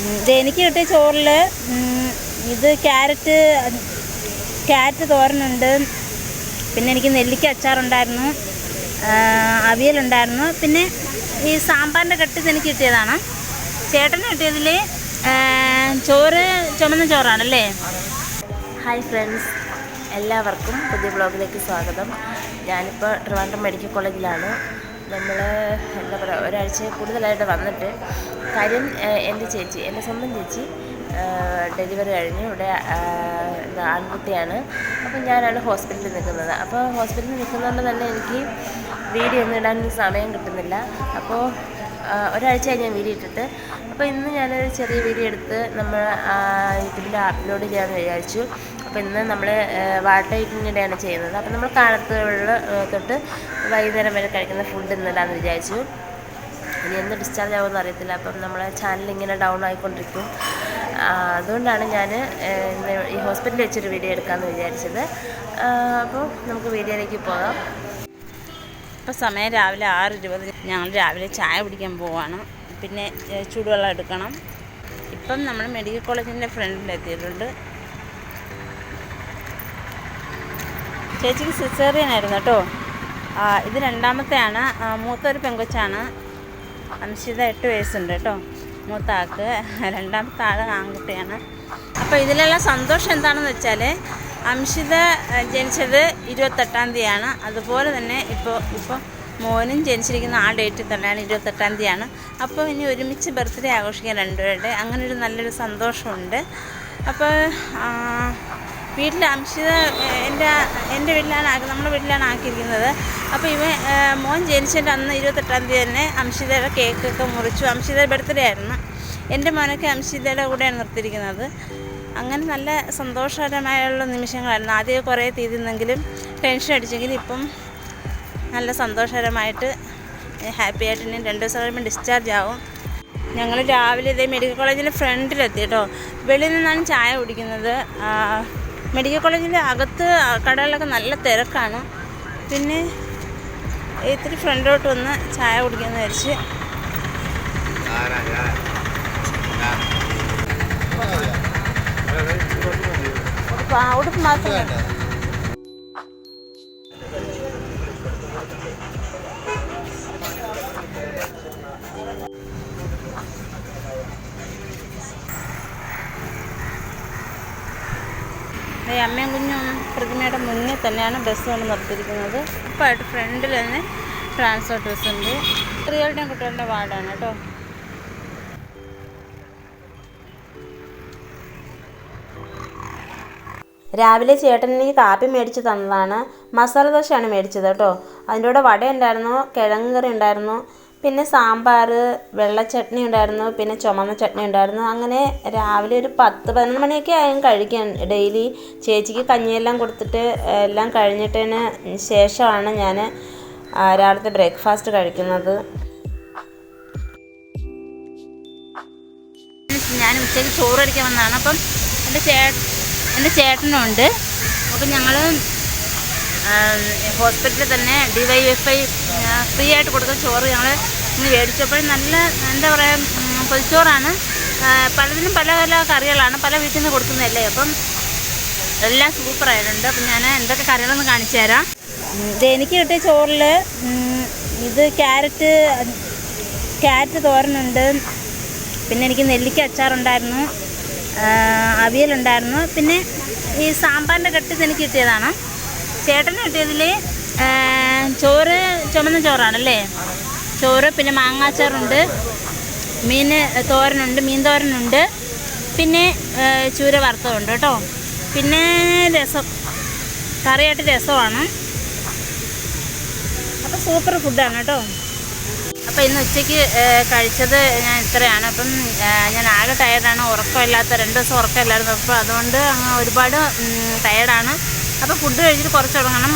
ഇത് എനിക്ക് കിട്ടിയ ചോറിൽ ഇത് ക്യാരറ്റ് തോരനുണ്ട്, പിന്നെ എനിക്ക് നെല്ലിക്ക അച്ചാറുണ്ടായിരുന്നു, അവിയലുണ്ടായിരുന്നു, പിന്നെ ഈ സാമ്പാറിൻ്റെ കെട്ടിത് എനിക്ക് കിട്ടിയതാണ്. ചേട്ടന് കിട്ടിയതിൽ ചോറ് ചുമന്ന ചോറാണല്ലേ. ഹായ് ഫ്രണ്ട്സ്, എല്ലാവർക്കും പുതിയ ബ്ലോഗിലേക്ക് സ്വാഗതം. ഞാനിപ്പോൾ ട്രിവാൻഡ്രം മെഡിക്കൽ കോളേജിലാണ്. നമ്മൾ എന്താ പറയുക, ഒരാഴ്ച കൂടുതലായിട്ട് വന്നിട്ട്. കാര്യം എൻ്റെ സ്വന്തം ചേച്ചി ഡെലിവറി കഴിഞ്ഞ് ഇവിടെ ആൺകുട്ടിയാണ്. അപ്പോൾ ഞാനാണ് ഹോസ്പിറ്റലിൽ നിൽക്കുന്നത്. അപ്പോൾ ഹോസ്പിറ്റലിൽ നിൽക്കുന്നതുകൊണ്ട് തന്നെ എനിക്ക് വീഡിയോ ഒന്നും ഇടാനൊന്നും സമയം കിട്ടുന്നില്ല. അപ്പോൾ ഒരാഴ്ചയായി ഞാൻ വീഡിയോ ഇട്ടിട്ട്. അപ്പോൾ ഇന്ന് ഞാനൊരു ചെറിയ വീഡിയോ എടുത്ത് നമ്മൾ യൂട്യൂബിൽ അപ്ലോഡ് ചെയ്യാമെന്ന് വിചാരിച്ചു. അപ്പോൾ ഇന്ന് നമ്മൾ വാട്ടർ ഹീറ്റിങ്ങിൻ്റെയാണ് ചെയ്യുന്നത്. അപ്പോൾ നമ്മൾ കാലത്ത് തൊട്ട് വൈകുന്നേരം വരെ കഴിക്കുന്ന ഫുഡ് ഇന്നിടാമെന്ന് വിചാരിച്ചു. ഇനി എന്ന് ഡിസ്ചാർജ് ആവുമെന്ന് അറിയത്തില്ല. അപ്പം നമ്മളെ ചാനൽ ഇങ്ങനെ ഡൗൺ ആയിക്കൊണ്ടിരിക്കും. അതുകൊണ്ടാണ് ഞാൻ ഈ ഹോസ്പിറ്റലിൽ വെച്ചൊരു വീഡിയോ എടുക്കാമെന്ന് വിചാരിച്ചത്. അപ്പോൾ നമുക്ക് വീഡിയോയിലേക്ക് പോകാം. ഇപ്പോൾ സമയം രാവിലെ 6:20. ഞങ്ങൾ രാവിലെ ചായ കുടിക്കാൻ പോവാണ്. പിന്നെ ചൂടുവെള്ളം എടുക്കണം. ഇപ്പം നമ്മൾ മെഡിക്കൽ കോളേജിൻ്റെ ഫ്രണ്ടിലെത്തിയിട്ടുണ്ട്. ചേച്ചിക്ക് സിസേറിയനായിരുന്നു കേട്ടോ. ഇത് രണ്ടാമത്തെയാണ്. മൂത്തൊരു പെങ്കൊച്ചാണ്. അംശിത 8 വയസ്സുണ്ട് കേട്ടോ മൂത്ത ആൾക്ക്. രണ്ടാമത്തെ ആൾ ആൺകുട്ടിയാണ്. അപ്പോൾ ഇതിലുള്ള സന്തോഷം എന്താണെന്ന് വെച്ചാൽ, അംശിത ജനിച്ചത് 28-ാം തീയതിയാണ്. അതുപോലെ തന്നെ ഇപ്പോൾ മോനും ജനിച്ചിരിക്കുന്ന ആ ഡേറ്റിൽ തന്നെയാണ്, 28-ാം തീയതിയാണ്. അപ്പോൾ ഇനി ഒരുമിച്ച് ബർത്ത്ഡേ ആഘോഷിക്കാൻ രണ്ടുപേരുടെ, അങ്ങനൊരു നല്ലൊരു സന്തോഷമുണ്ട്. അപ്പോൾ വീട്ടിൽ അംശിത എൻ്റെ വീട്ടിലാണ് നമ്മുടെ വീട്ടിലാണ് ആക്കിയിരിക്കുന്നത്. അപ്പോൾ മോൻ ജനിച്ചതിൻ്റെ അന്ന് 28-ാം തീയതി തന്നെ അംശിതയുടെ കേക്കൊക്കെ മുറിച്ചു. അംശിതയുടെ ബർത്ത്ഡേ ആയിരുന്നു. എൻ്റെ മോനൊക്കെ അംശിതയുടെ കൂടെയാണ് നിർത്തിയിരിക്കുന്നത്. അങ്ങനെ നല്ല സന്തോഷകരമായുള്ള നിമിഷങ്ങളായിരുന്നു. ആദ്യം കുറേ തീയതിന്നെങ്കിലും ടെൻഷൻ അടിച്ചെങ്കിലും ഇപ്പം നല്ല സന്തോഷകരമായിട്ട് ഹാപ്പി ആയിട്ട് ഇനി 2 ദിവസം കഴിയുമ്പോൾ ഡിസ്ചാർജ് ആവും. ഞങ്ങൾ രാവിലെ ഇതേ മെഡിക്കൽ കോളേജിൻ്റെ ഫ്രണ്ടിലെത്തി കേട്ടോ. വെളിയിൽ നിന്നാണ് ചായ കുടിക്കുന്നത്. മെഡിക്കൽ കോളേജിൻ്റെ അകത്ത് കടകളിലൊക്കെ നല്ല തിരക്കാണ്. പിന്നെ ഇത്തിരി ഫ്രണ്ടിലോട്ട് വന്ന് ചായ കുടിക്കാമെന്ന് വിചാരിച്ച്. ഉടുപ്പ് മാത്രമേ. അമ്മയും കുഞ്ഞും പ്രതിമയുടെ മുന്നിൽ തന്നെയാണ് ബസ് കൊണ്ട് നിർത്തിയിരിക്കുന്നത്. ഇപ്പോഴായിട്ട് ഫ്രണ്ടിൽ തന്നെ ട്രാൻസ്പോർട്ട് ബസ് ഉണ്ട്. സ്ത്രീകളുടെയും കുട്ടികളുടെ വാർഡാണ് കേട്ടോ. രാവിലെ ചേട്ടൻ എനിക്ക് കാപ്പി മേടിച്ച് തന്നതാണ്. മസാല ദോശയാണ് മേടിച്ചത് കേട്ടോ. അതിൻ്റെ കൂടെ വട ഉണ്ടായിരുന്നു, കിഴങ്ങ് കറി ഉണ്ടായിരുന്നു, പിന്നെ സാമ്പാർ, വെള്ള ചട്നി ഉണ്ടായിരുന്നു, പിന്നെ ചുമന്ന ചട്നി ഉണ്ടായിരുന്നു. അങ്ങനെ രാവിലെ ഒരു 10-11 മണിയൊക്കെ ആയും കഴിക്കാൻ. ഡെയിലി ചേച്ചിക്ക് കഞ്ഞിയെല്ലാം കൊടുത്തിട്ട് എല്ലാം കഴിഞ്ഞിട്ടതിന് ശേഷമാണ് ഞാൻ രാവിലത്തെ ബ്രേക്ക്ഫാസ്റ്റ് കഴിക്കുന്നത്. ഞാൻ ഉച്ചയ്ക്ക് ചോറ് കഴിക്കാൻ വന്നതാണ്. അപ്പം എൻ്റെ ചേട്ടനുണ്ട്. അപ്പം ഞങ്ങൾ ഹോസ്പിറ്റലിൽ തന്നെ DYFI ഫ്രീ ആയിട്ട് കൊടുക്കുന്ന ചോറ് ഞങ്ങൾ ഇന്ന് മേടിച്ചപ്പോൾ നല്ല എന്താ പറയുക, പൊതിച്ചോറാണ്. പലതിനും പല കറികളാണ്, പല വീട്ടിൽ നിന്ന് കൊടുക്കുന്നതല്ലേ. അപ്പം എല്ലാം സൂപ്പറായിട്ടുണ്ട്. അപ്പം ഞാൻ എന്തൊക്കെ കറികളൊന്ന് കാണിച്ചു തരാം. ഇത് എനിക്ക് കിട്ടിയ ചോറിൽ ഇത് ക്യാരറ്റ് തോരനുണ്ട്, പിന്നെ എനിക്ക് നെല്ലിക്ക അച്ചാറുണ്ടായിരുന്നു, അവിയലുണ്ടായിരുന്നു, പിന്നെ ഈ സാമ്പാറിൻ്റെ കെട്ടിത് എനിക്ക് കിട്ടിയതാണ്. ചേട്ടന് കിട്ടിയതിൽ ചോറ് ചുമന്ന ചോറാണല്ലേ. ചോറ്, പിന്നെ മാങ്ങാച്ചാറുണ്ട്, മീൻ തോരനുണ്ട്, പിന്നെ ചൂര വറുത്തതുണ്ട് കേട്ടോ. പിന്നെ രസം, കറിയായിട്ട് രസമാണ്. അപ്പോൾ സൂപ്പർ ഫുഡാണ് കേട്ടോ. അപ്പോൾ ഇന്ന് ഉച്ചയ്ക്ക് കഴിച്ചത് ഞാൻ ഇത്രയാണ്. അപ്പം ഞാൻ ആകെ ടയർഡാണ്. ഉറക്കമില്ലാത്ത 2 ദിവസം ഉറക്കമില്ലായിരുന്നു. അപ്പോൾ അതുകൊണ്ട് ഒരുപാട് ടയർഡാണ്. അപ്പോൾ ഫുഡ് കഴിച്ചിട്ട് കുറച്ച് ഉറങ്ങണം.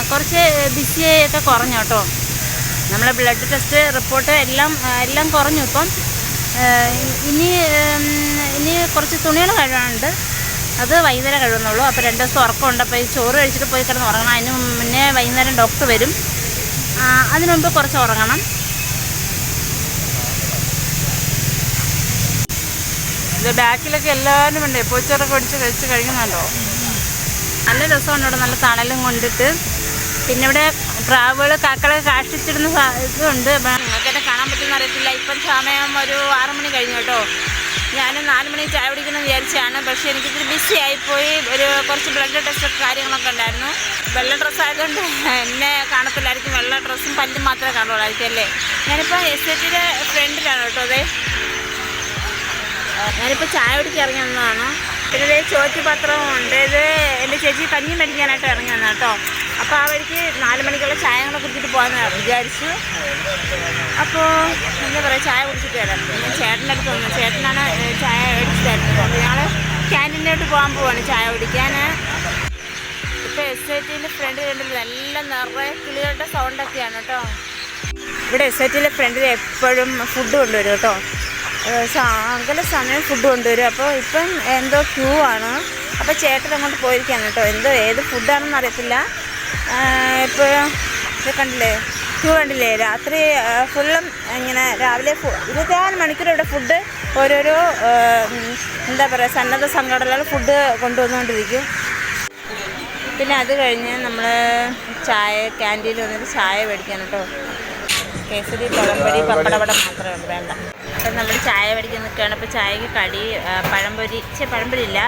കുറച്ച് ബിസിയൊക്കെ കുറഞ്ഞു കേട്ടോ. നമ്മളെ ബ്ലഡ് ടെസ്റ്റ് റിപ്പോർട്ട് എല്ലാം കുറഞ്ഞു. ഇപ്പം ഇനി കുറച്ച് തുണികൾ കഴുകാനുണ്ട്. അത് വൈകുന്നേരം കഴുകുന്നുള്ളൂ. അപ്പോൾ 2 ദിവസം ഉറക്കമുണ്ട്. അപ്പോൾ ഈ ചോറ് കഴിച്ചിട്ട് പോയി കിടന്ന് ഉറങ്ങണം. അതിന് മുന്നേ വൈകുന്നേരം ഡോക്ടർ വരും. അതിനു മുമ്പ് കുറച്ച് ഉറങ്ങണം. ഇത് ബാക്കിലൊക്കെ എല്ലാവരും ഉണ്ട്. പൂച്ചോറൊക്കെ ഒടിച്ച് കഴിച്ച് കഴിക്കുന്നുണ്ടോ? നല്ല രസമുണ്ട് ഇവിടെ, നല്ല തണലും കൊണ്ടിട്ട്. പിന്നെ ഇവിടെ പ്രാവുകൾ കാക്കളൊക്കെ കാഷ്ടിച്ചിടുന്ന ഇതുണ്ട്. നിങ്ങൾക്ക് എന്നെ കാണാൻ പറ്റുമെന്ന് അറിയത്തില്ല. ഇപ്പം സമയം ഒരു 6 മണി കഴിഞ്ഞു കേട്ടോ. ഞാൻ 4 മണി ചായ കുടിക്കണമെന്ന് വിചാരിച്ചാണ്. പക്ഷേ എനിക്കിത്തിരി ബിസി ആയിപ്പോയി. കുറച്ച് ബ്ലഡ് ടെസ്റ്റൊക്കെ കാര്യങ്ങളൊക്കെ ഉണ്ടായിരുന്നു. വെള്ള ഡ്രസ്സ് ആയതുകൊണ്ട് എന്നെ കാണത്തില്ലായിരിക്കും. വെള്ള ഡ്രസ്സും പല്ലും മാത്രമേ കാണുള്ളായിരിക്കും അല്ലേ. ഞാനിപ്പോൾ എസ്റ്റേറ്റിൻ്റെ ഫ്രണ്ടിലാണ് കേട്ടോ. അതെ, ഞാനിപ്പോൾ ചായ കുടിക്കാൻ ഇറങ്ങി വന്നതാണ്. പിന്നെ ഇതേ ചോറ്റുപാത്രമുണ്ട്. ഇത് എൻ്റെ ചേച്ചി കഞ്ഞി മേടിക്കാനായിട്ട് ഇറങ്ങി വന്ന കേട്ടോ. അപ്പോൾ ആ വഴിക്ക് 4 മണിക്കുള്ള ചായകളെ കുടിച്ചിട്ട് പോകാമെന്ന് വിചാരിച്ചു. അപ്പോൾ എന്താ പറയുക, ചായ കുടിച്ചിട്ട് വരാം. ഞാൻ ചേട്ടൻ്റെ അടുത്ത് വന്നു. ചേട്ടനാണ് ചായ മേടിച്ച് തരുന്നത്. അപ്പോൾ ഞങ്ങൾ ക്യാൻറ്റീനിലോട്ട് പോകാൻ പോവാണ് ചായ കുടിക്കാൻ. ഇപ്പോൾ എസ്റ്റേറ്റിൻ്റെ ഫ്രണ്ട് കണ്ടില്ല, നല്ല നിറയെ കിളികളുടെ സൗണ്ടൊക്കെയാണ് കേട്ടോ. ഇവിടെ എസ്റ്റേറ്റിൻ്റെ ഫ്രണ്ടിൽ എപ്പോഴും ഫുഡ് കൊണ്ടുവരും കേട്ടോ. അകല സമയം ഫുഡ് കൊണ്ടുവരും. അപ്പോൾ ഇപ്പം എന്തോ ക്യൂ ആണ്. അപ്പോൾ ചേട്ടൻ അങ്ങോട്ട് പോയിരിക്കുകയാണ് കേട്ടോ. ഏത് ഫുഡാണെന്ന് അറിയത്തില്ല. ഇപ്പോൾ ഇത് കണ്ടില്ലേ, ക്യൂ കണ്ടില്ലേ. രാത്രി ഫുള്ളും ഇങ്ങനെ രാവിലെ 24 മണിക്കൂർ ഇവിടെ ഫുഡ് ഓരോരോ എന്താ പറയുക സന്നദ്ധ സംഘടനകൾ ഫുഡ് കൊണ്ടുവന്നുകൊണ്ടിരിക്കും. പിന്നെ അത് കഴിഞ്ഞ് നമ്മൾ ക്യാൻറ്റീനിൽ വന്നിട്ട് ചായ മേടിക്കാൻ കേട്ടോ. കേസരി, പഴംപൊരി, പപ്പടവടം മാത്രമേ ഉള്ളൂ, വേണ്ട. അപ്പം നമ്മൾ ചായ മേടിക്കാൻ നിൽക്കുകയാണ്. ഇപ്പോൾ ചായക്ക് കടി പഴംപൊരി ഇല്ല,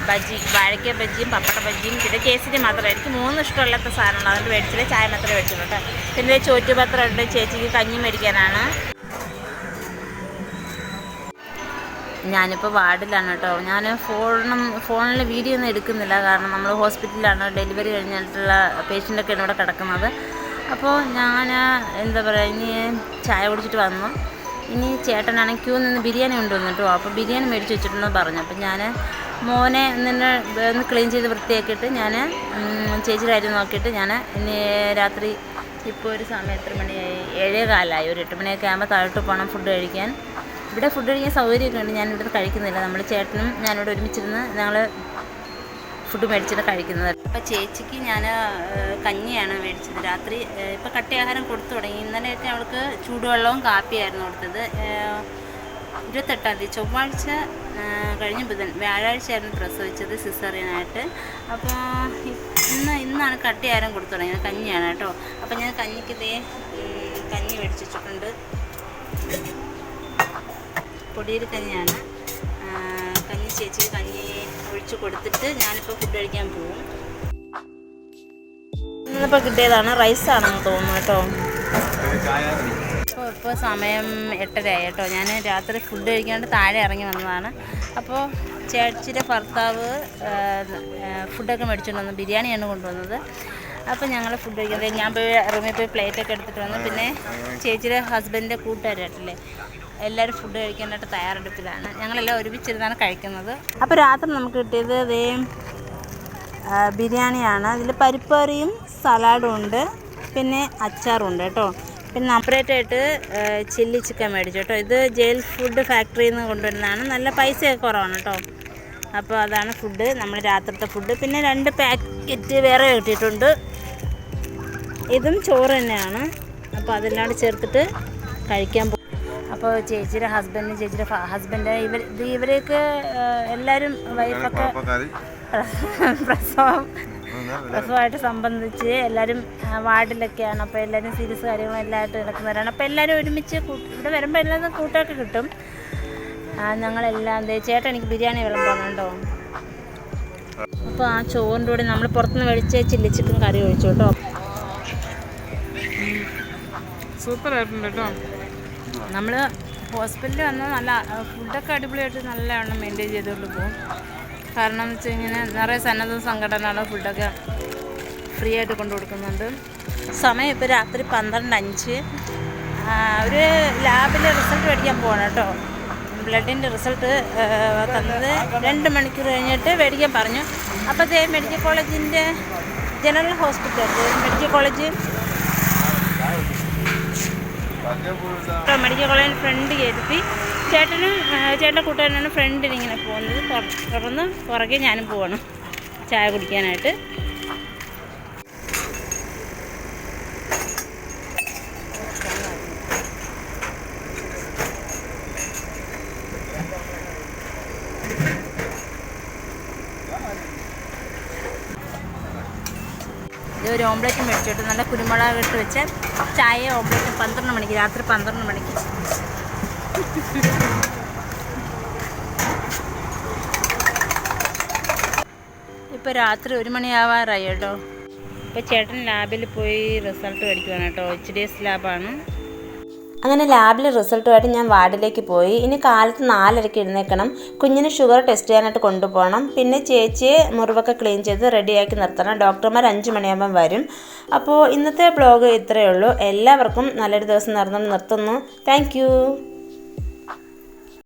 ബജ്ജി, വാഴയ്ക്ക ബജ്ജിയും പപ്പട ബജ്ജിയും പിന്നെ കേസരി മാത്രമേ. എനിക്ക് 3 ഇഷ്ടമുള്ളത്തെ സാധനമാണ്, അതുകൊണ്ട് മേടിച്ചില്ല. ചായ മാത്രമേ മേടിച്ചുള്ളൂ കേട്ടോ. പിന്നെ ചോറ്റുപാത്രമുണ്ട്, ചേച്ചിക്ക് കഞ്ഞി മേടിക്കാനാണ്. ഞാനിപ്പോൾ വാർഡിലാണ് കേട്ടോ. ഞാൻ ഫോണിൽ വീഡിയോ ഒന്നും എടുക്കുന്നില്ല, കാരണം നമ്മൾ ഹോസ്പിറ്റലിലാണ്. ഡെലിവറി കഴിഞ്ഞിട്ടുള്ള പേഷ്യൻ്റൊക്കെയാണ് ഇവിടെ കിടക്കുന്നത്. അപ്പോൾ ഞാൻ എന്താ പറയുക, ഇനി ചായ കുടിച്ചിട്ട് വന്നു. ഇനി ചേട്ടനാണെങ്കിൽ ക്യൂ നിന്ന് ബിരിയാണി കൊണ്ടുവന്നു കേട്ടോ. അപ്പോൾ ബിരിയാണി മേടിച്ച് വെച്ചിട്ടുണ്ടെന്ന് പറഞ്ഞു. അപ്പോൾ ഞാൻ മോനെ ഒന്ന് ക്ലീൻ ചെയ്ത് വൃത്തിയാക്കിയിട്ട് ഞാൻ ചേച്ചിയുടെ കാര്യം നോക്കിയിട്ട് ഞാൻ ഇനി രാത്രി ഇപ്പോൾ ഒരു സമയം എത്ര മണിയായി, 7:15, ഒരു 8 മണിയൊക്കെ ആകുമ്പോൾ താഴോട്ട് പോകണം ഫുഡ് കഴിക്കാൻ. ഇവിടെ ഫുഡ് കഴിക്കാൻ സൗകര്യമൊക്കെ ഉണ്ട്. ഞാനിവിടെ കഴിക്കുന്നില്ല. നമ്മൾ ചേട്ടനും ഞാനിവിടെ ഒരുമിച്ചിരുന്ന് ഞങ്ങൾ ഫുഡ് മേടിച്ചിട്ട് കഴിക്കുന്നത്. അപ്പോൾ ചേച്ചിക്ക് ഞാൻ കഞ്ഞിയാണ് മേടിച്ചത് രാത്രി. ഇപ്പോൾ കട്ടിയാഹാരം കൊടുത്തു തുടങ്ങി. ഇന്നലെയൊക്കെ അവൾക്ക് ചൂടുവെള്ളവും കാപ്പിയായിരുന്നു കൊടുത്തത്. 28-ാം തീയതി ചൊവ്വാഴ്ച കഴിഞ്ഞ വ്യാഴാഴ്ചയായിരുന്നു പ്രസവിച്ചത് സിസേറിയനായിട്ട്. അപ്പോൾ ഇന്നാണ് കട്ടിയാഹാരം കൊടുത്തു തുടങ്ങിയത്. കഞ്ഞിയാണ് കേട്ടോ. അപ്പോൾ ഞാൻ കഞ്ഞി മേടിച്ച് വെച്ചിട്ടുണ്ട്. പൊടിയൊരു കഞ്ഞിയാണ്. ചേച്ചിക്ക് കഞ്ഞി ഒഴിച്ച് കൊടുത്തിട്ട് ഞാനിപ്പോൾ ഫുഡ് കഴിക്കാൻ പോകും. ഇന്നിപ്പോൾ കിട്ടിയതാണ്, റൈസാണെന്ന് തോന്നുന്നു കേട്ടോ. ഇപ്പോൾ സമയം 8:30 ആയി കേട്ടോ. ഞാൻ രാത്രി ഫുഡ് കഴിക്കാണ്ട് താഴെ ഇറങ്ങി വന്നതാണ്. അപ്പോൾ ചേച്ചിയുടെ ഭർത്താവ് ഫുഡൊക്കെ മേടിച്ചുകൊണ്ട് വന്നു. ബിരിയാണിയാണ് കൊണ്ടുവന്നത്. അപ്പോൾ ഞങ്ങൾ ഫുഡ് കഴിക്കുന്നത്, ഞാൻ പോയി റൂമിൽ പോയി പ്ലേറ്റൊക്കെ എടുത്തിട്ട് വന്നു. പിന്നെ ചേച്ചിയുടെ ഹസ്ബൻഡിൻ്റെ കൂട്ടുകാരായിട്ടില്ലേ, എല്ലാവരും ഫുഡ് കഴിക്കാനായിട്ട് തയ്യാറെടുപ്പിലാണ്. ഞങ്ങളെല്ലാം ഒരുമിച്ചിരുന്നാണ് കഴിക്കുന്നത്. അപ്പോൾ രാത്രി നമുക്ക് കിട്ടിയത് ബിരിയാണിയാണ്. അതിൽ പരിപ്പ് കറിയും സലാഡും ഉണ്ട്, പിന്നെ അച്ചാറും ഉണ്ട് കേട്ടോ. പിന്നെ സെപ്പറേറ്റായിട്ട് ചില്ലി ചിക്കൻ മേടിച്ചു കേട്ടോ. ഇത് ജയിൽ ഫുഡ് ഫാക്ടറിയിൽ നിന്ന് കൊണ്ടുവരുന്നതാണ്. നല്ല പൈസയൊക്കെ കുറവാണ് കേട്ടോ. അപ്പോൾ അതാണ് ഫുഡ്, നമ്മൾ രാത്രിത്തെ ഫുഡ്. പിന്നെ 2 പാക്കറ്റ് വേറെ കിട്ടിയിട്ടുണ്ട്. ഇതും ചോറ് തന്നെയാണ്. അപ്പോൾ അതെല്ലാം ചേർത്തിട്ട് കഴിക്കാൻ പോകും. അപ്പോൾ ചേച്ചിയുടെ ഹസ്ബൻഡ് ഇവരെയൊക്കെ എല്ലാവരും വൈഫൊക്കെ പ്രസവമായിട്ട് സംബന്ധിച്ച് എല്ലാവരും വാർഡിലൊക്കെയാണ്. അപ്പോൾ എല്ലാവരും സീരിയസ് കാര്യങ്ങളും എല്ലാമായിട്ട് കിടക്കുന്നവരാണ്. അപ്പോൾ എല്ലാവരും ഒരുമിച്ച് ഇവിടെ വരുമ്പോൾ എല്ലാവരും കൂട്ടമൊക്കെ കിട്ടും. ഞങ്ങളെല്ലാം ചേട്ടൻ എനിക്ക് ബിരിയാണി വിളമ്പാണുണ്ടോ. അപ്പോൾ ആ ചോറിൻ്റെ കൂടെ നമ്മൾ പുറത്തുനിന്ന് മേടിച്ച് ചില്ലി ചിക്കൻ കറി ഒഴിച്ചു കേട്ടോ. സൂപ്പറായിട്ടുണ്ട് കേട്ടോ. നമ്മൾ ഹോസ്പിറ്റലിൽ വന്നാൽ നല്ല ഫുഡൊക്കെ അടിപൊളിയായിട്ട് നല്ലവണ്ണം മെയിൻറ്റെയിൻ ചെയ്തുകൊണ്ട് പോകും. കാരണം എന്ന് വെച്ച് കഴിഞ്ഞാൽ നിറയെ സന്നദ്ധ സംഘടനകൾ ഫുഡൊക്കെ ഫ്രീ ആയിട്ട് കൊണ്ടു കൊടുക്കുന്നുണ്ട്. സമയം ഇപ്പോൾ രാത്രി 12:05. ഒരു ലാബിലെ റിസൾട്ട് മേടിക്കാൻ പോകണം കേട്ടോ. ബ്ലഡിൻ്റെ റിസൾട്ട് തന്നത് 2 മണിക്കൂർ കഴിഞ്ഞിട്ട് മേടിക്കാൻ പറഞ്ഞു. അപ്പോൾ മെഡിക്കൽ കോളേജിൻ്റെ general hospital medical college front കയറ്റി ചേട്ടൻ്റെ കൂട്ടുകാരനാണ് ഫ്രണ്ടിനിങ്ങനെ പോകുന്നത്. തുടർന്ന് പുറകെ ഞാനും പോകണം ചായ കുടിക്കാനായിട്ട്. ഒരു ഓംലെറ്റ് മേടിച്ചിട്ട് നല്ല കുരുമുളക് ഇട്ട് വെച്ച് ചായ ഓംലെറ്റ് 12 മണിക്ക്, രാത്രി 12 മണിക്ക്. ഇപ്പോൾ രാത്രി 1 മണിയാവാറായി കേട്ടോ. ഇപ്പോൾ ചേട്ടൻ ലാബിൽ പോയി റിസൾട്ട് മേടിക്കുവാണ് കേട്ടോ. HDS ലാബാണ്. അങ്ങനെ ലാബിൽ റിസൾട്ടുമായിട്ട് ഞാൻ വാർഡിലേക്ക് പോയി. ഇനി കാലത്ത് 4:30 എഴുന്നേൽക്കണം. കുഞ്ഞിന് ഷുഗർ ടെസ്റ്റ് ചെയ്യാനായിട്ട് കൊണ്ടുപോകണം. പിന്നെ ചേച്ചിയെ മുറിവൊക്കെ ക്ലീൻ ചെയ്ത് റെഡിയാക്കി നിർത്തണം. ഡോക്ടർമാർ 5 മണിയാകുമ്പം വരും. അപ്പോൾ ഇന്നത്തെ ബ്ലോഗ് ഇത്രയേ ഉള്ളൂ. എല്ലാവർക്കും നല്ലൊരു ദിവസം നിർത്തുന്നു. Thank you.